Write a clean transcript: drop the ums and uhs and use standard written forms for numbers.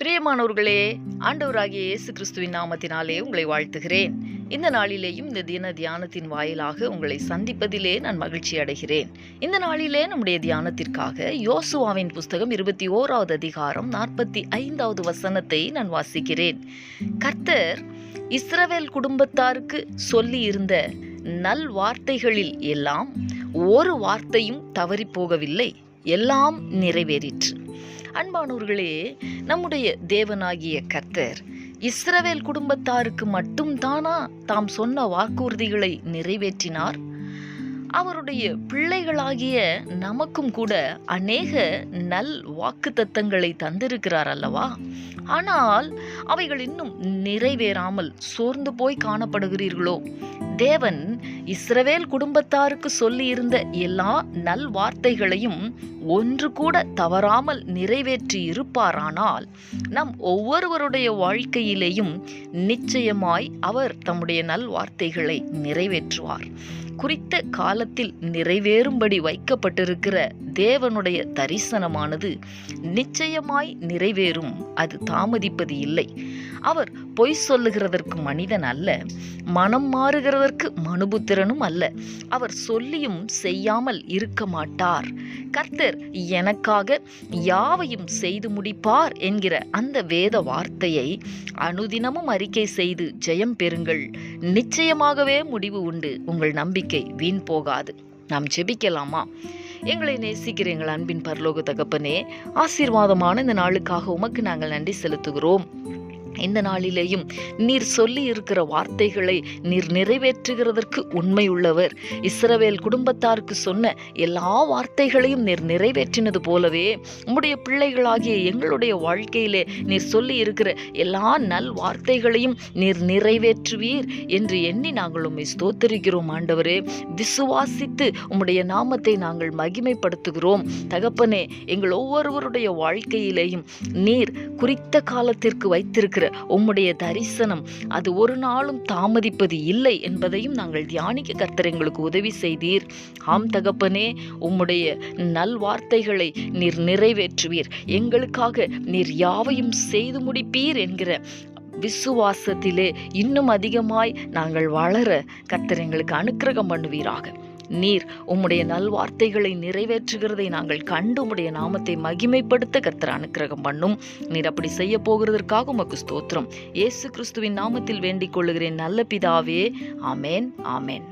பிரியமானவர்களே, ஆண்டவராகிய இயேசு கிறிஸ்துவின் நாமத்தினாலே உங்களை வாழ்த்துகிறேன். இந்த நாளிலேயும் இந்த தின தியானத்தின் வாயிலாக உங்களை சந்திப்பதிலே நான் மகிழ்ச்சி அடைகிறேன். இந்த நாளிலே நம்முடைய தியானத்திற்காக யோசுவாவின் புஸ்தகம் 21வது அதிகாரம் 45வது வசனத்தை நான் வாசிக்கிறேன். கர்த்தர் இஸ்ரவேல் குடும்பத்தாருக்கு சொல்லி இருந்த நல் வார்த்தைகளில் எல்லாம் ஒரு வார்த்தையும் தவறி போகவில்லை, எல்லாம் நிறைவேறிற்று. அன்பானவர்களே, நம்முடைய தேவனாகிய கர்த்தர் இஸ்ரவேல் குடும்பத்தாருக்கு மட்டும்தானா தாம் சொன்ன வாக்குறுதிகளை நிறைவேற்றினார்? அவருடைய பிள்ளைகளாகிய நமக்கும் கூட அநேக நல் வாக்குத்தத்தங்களை தந்திருக்கிறார் அல்லவா? ஆனால் அவைகள் இன்னும் நிறைவேறாமல் சோர்ந்து போய் காணப்படுகிறீர்களோ? தேவன் இஸ்ரவேல் குடும்பத்தாருக்கு சொல்லி இருந்த எல்லா நல் வார்த்தைகளையும் ஒன்று கூட தவறாமல் நிறைவேற்றி இருப்பாரானால் நம் ஒவ்வொருவருடைய வாழ்க்கையிலேயும் நிச்சயமாய் அவர் தம்முடைய நல் வார்த்தைகளை நிறைவேற்றுவார். குறித்த காலத்தில் நிறைவேறும்படி வைக்கப்பட்டிருக்கிற தேவனுடைய தரிசனமானது நிச்சயமாய் நிறைவேறும். அது தாமதிப்பது இல்லை. அவர் பொய் சொல்லுகிறதற்கு மனிதன் அல்ல, மனம் மாறுகிறதற்கு மனுபுத்திரனும் அல்ல. அவர் சொல்லியும் செய்யாமல் இருக்க மாட்டார். கர்த்தர் எனக்காக யாவையும் செய்து முடிப்பார் என்கிற அந்த வேத வார்த்தையை அனுதினமும் அறிக்கை செய்து ஜெயம் பெறுங்கள். நிச்சயமாகவே முடிவு உண்டு. உங்கள் நம்பிக்கை வீண் போகாது. நாம் ஜெபிக்கலாமா? எங்களை நேசிக்கிற எங்கள் அன்பின் பரலோக தகப்பனே, ஆசீர்வாதமான இந்த நாளுக்காக உமக்கு நாங்கள் நன்றி செலுத்துகிறோம். இந்த நாளிலேயும் நீர் சொல்லி இருக்கிற வார்த்தைகளை நீர் நிறைவேற்றுகிறதற்கு உண்மை உள்ளவர். இஸ்ரவேல் குடும்பத்தாருக்கு சொன்ன எல்லா வார்த்தைகளையும் நீர் நிறைவேற்றினது போலவே உம்முடைய பிள்ளைகளாகிய எங்களுடைய வாழ்க்கையிலே நீர் சொல்லி இருக்கிற எல்லா நல் வார்த்தைகளையும் நீர் நிறைவேற்றுவீர் என்று எண்ணி நாங்கள் உம்மை ஸ்தோத்திரிக்கிறோம். ஆண்டவரே, விசுவாசித்து உம்முடைய நாமத்தை நாங்கள் மகிமைப்படுத்துகிறோம். தகப்பனே, எங்கள் ஒவ்வொருவருடைய வாழ்க்கையிலேயும் நீர் குறித்த காலத்திற்கு வைத்திருக்கிற உம்முடைய தரிசனம் அது ஒரு நாளும் தாமதிப்பது இல்லை என்பதையும் நாங்கள் தியானிக்க கர்த்தர் எங்களுக்கு உதவி செய்தீர். ஆம் தகப்பனே, உம்முடைய நல் வார்த்தைகளை நீர் நிறைவேற்றுவீர். எங்களுக்காக நீர் யாவையும் செய்து முடிப்பீர் என்கிற விசுவாசத்திலே இன்னும் அதிகமாய் நாங்கள் வளர கர்த்தர் எங்களுக்கு அனுக்கிரகம் பண்ணுவீராக. நீர் உம்முடைய நல்வார்த்தைகளை நிறைவேற்றுகிறதை நாங்கள் கண்டு உம்முடைய நாமத்தை மகிமைப்படுத்த கர்த்தர் அனுக்கிரகம் பண்ணும். நீர் அப்படி செய்ய போகிறதற்காக உமக்கு ஸ்தோத்திரம். இயேசு கிறிஸ்துவின் நாமத்தில் வேண்டிக் கொள்ளுகிறேன் நல்ல பிதாவே. ஆமேன், ஆமேன்.